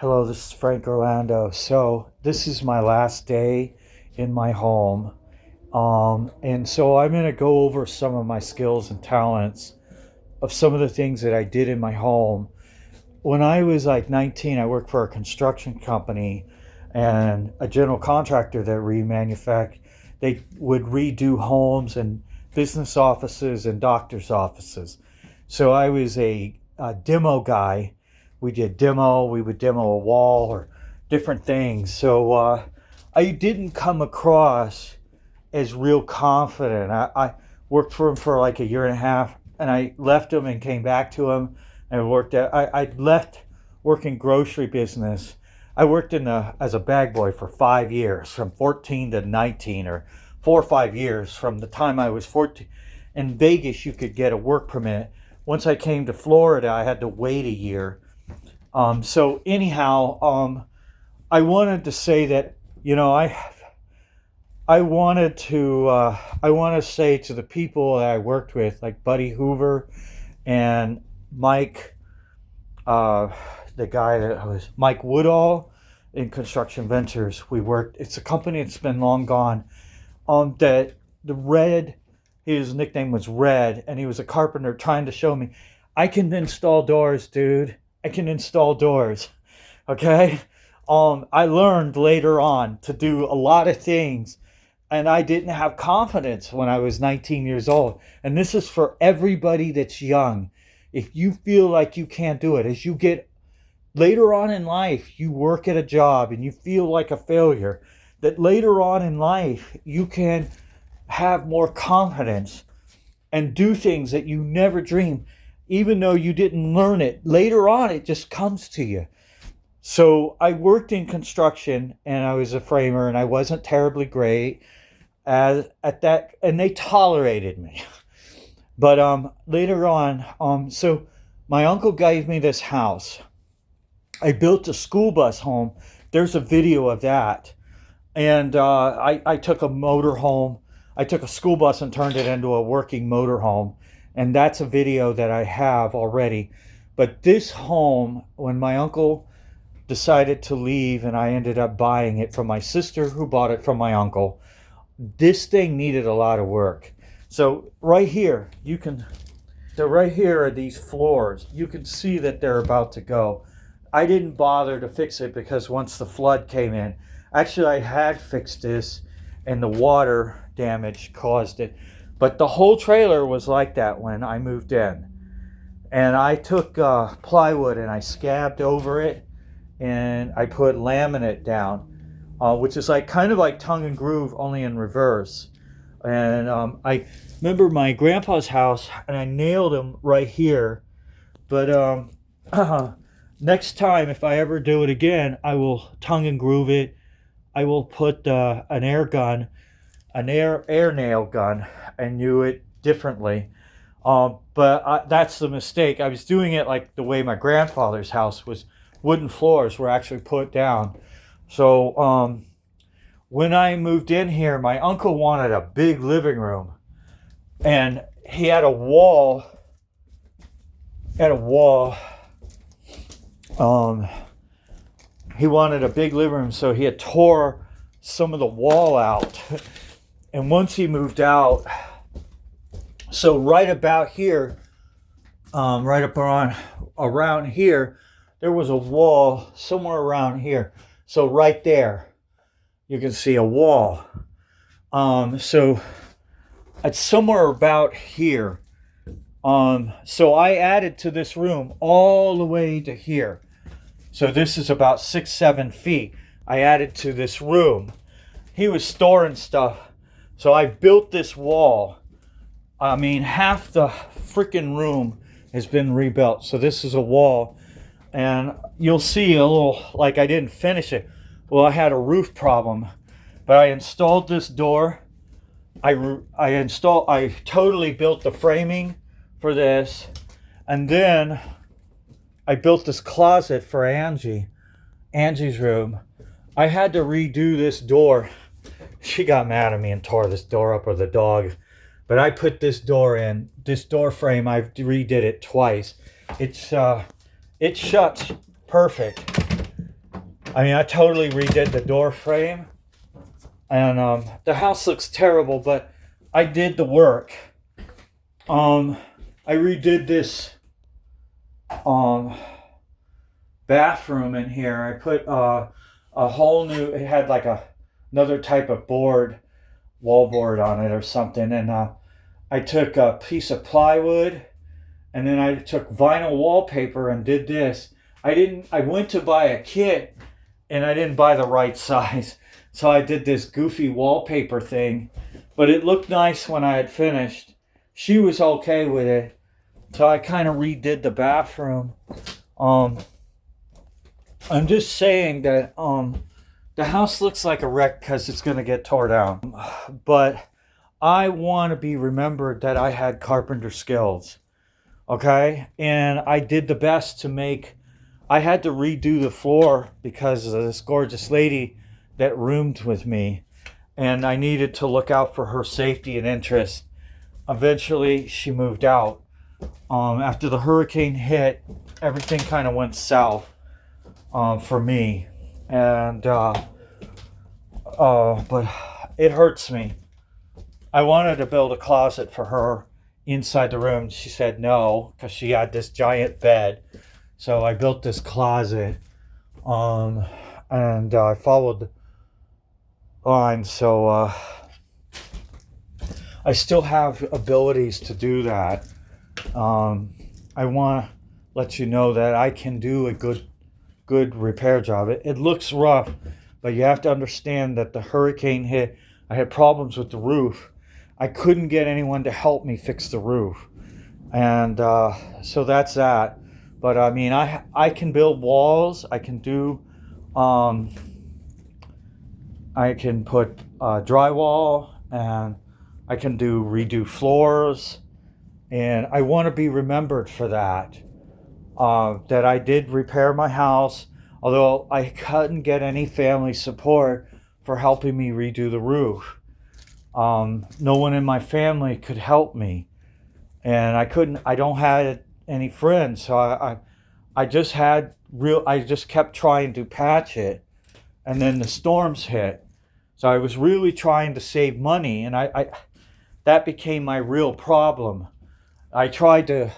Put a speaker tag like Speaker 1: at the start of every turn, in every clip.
Speaker 1: Hello, this is Frank Orlando. So this is my last day in my home. And so I'm going to go over some of my skills and talents of some of the things that I did in my home. When I was like 19, I worked for a construction company and a general contractor that they would redo homes and business offices and doctor's offices. So I was a demo guy. We would demo a wall or different things. So I didn't come across as real confident. I worked for him for like a year and a half, and I left him and came back to him and I left working grocery business. I worked as a bag boy for 5 years, from 14 to 19, or 4 or 5 years from the time I was 14. In Vegas, you could get a work permit. Once I came to Florida, I had to wait a year. So anyhow, I wanted to say that, I want to say to the people that I worked with, like Buddy Hoover and Mike, the guy that was Mike Woodall in Construction Ventures. It's a company that's been long gone. That the Red, his nickname was Red, and he was a carpenter trying to show me, I can install doors, dude. I can install doors. Okay. I learned later on to do a lot of things, and I didn't have confidence when I was 19 years old. And this is for everybody that's young. If you feel like you can't do it, as you get later on in life, you work at a job and you feel like a failure, that later on in life, you can have more confidence and do things that you never dreamed. Even though you didn't learn it, later on it just comes to you. So I worked in construction and I was a framer, and I wasn't terribly great at that, and they tolerated me. But later on, so my uncle gave me this house. I built a school bus home. There's a video of that. And I took a motor home. I took a school bus and turned it into a working motor home. And that's a video that I have already. But this home, when my uncle decided to leave and I ended up buying it from my sister, who bought it from my uncle, this thing needed a lot of work. So right here are these floors. You can see that they're about to go. I didn't bother to fix it because once the flood came in, actually I had fixed this and the water damage caused it. But the whole trailer was like that when I moved in. And I took plywood and I scabbed over it, and I put laminate down, which is like kind of like tongue and groove, only in reverse. And I remember my grandpa's house, and I nailed him right here. But next time, if I ever do it again, I will tongue and groove it. I will put an air nail gun, and do it differently. But that's the mistake. I was doing it like the way my grandfather's house was. Wooden floors were actually put down. So when I moved in here, my uncle wanted a big living room, and he had a wall. He wanted a big living room, so he had tore some of the wall out. And once he moved out, so right about here, right up around here, there was a wall somewhere around here. So right there, you can see a wall. So it's somewhere about here. So I added to this room all the way to here. So this is about 6-7 feet. I added to this room. He was storing stuff. So I built this wall. I mean, half the freaking room has been rebuilt. So this is a wall. And you'll see a little, like I didn't finish it. Well, I had a roof problem. But I installed this door. I totally built the framing for this. And then I built this closet for Angie's room. I had to redo this door. She got mad at me and tore this door up with the dog. But I put this door in. This door frame, I redid it twice. It shuts perfect. I mean, I totally redid the door frame, and the house looks terrible, but I did the work. I redid this um, bathroom in here. I put a whole new. It had like another type of board, wall board on it or something, and I took a piece of plywood, and then I took vinyl wallpaper and did this. I went to buy a kit, and I didn't buy the right size, so I did this goofy wallpaper thing, but it looked nice when I had finished. She was okay with it, so I kind of redid the bathroom. Um, I'm just saying that the house looks like a wreck because it's going to get tore down. But I want to be remembered that I had carpenter skills, okay? And I did the best to make. I had to redo the floor because of this gorgeous lady that roomed with me, and I needed to look out for her safety and interest. Eventually, she moved out. After the hurricane hit, everything kind of went south for me, and but it hurts me. I wanted to build a closet for her inside the room. She said no because she had this giant bed. So I built this closet, and I followed the line. So I still have abilities to do that. I want to let you know that I can do a good repair job. It looks rough, but you have to understand that the hurricane hit. I had problems with the roof. I couldn't get anyone to help me fix the roof, and so that's that. But I mean, I can build walls. I can do, I can put drywall, and I can redo floors, and I want to be remembered for that. That I did repair my house, although I couldn't get any family support for helping me redo the roof. No one in my family could help me, and I don't have any friends, so I just I just kept trying to patch it, and then the storms hit. So I was really trying to save money, and I that became my real problem. I tried to,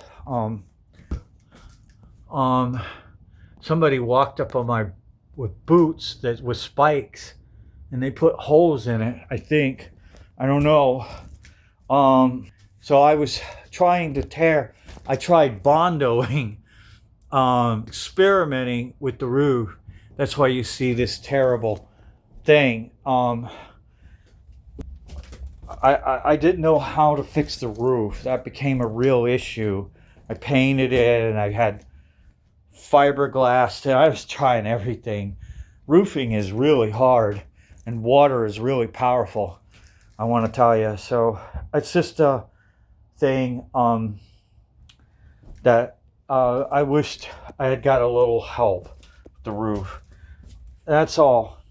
Speaker 1: somebody walked up on my, with boots that with spikes, and they put holes in it, I think. I don't know. So I was trying to I tried bondoing, experimenting with the roof. That's why you see this terrible thing. I didn't know how to fix the roof. That became a real issue. I painted it, and I had fiberglass. I was trying everything. Roofing is really hard, and water is really powerful, I want to tell you. So it's just a thing that I wished I had got a little help with the roof. That's all.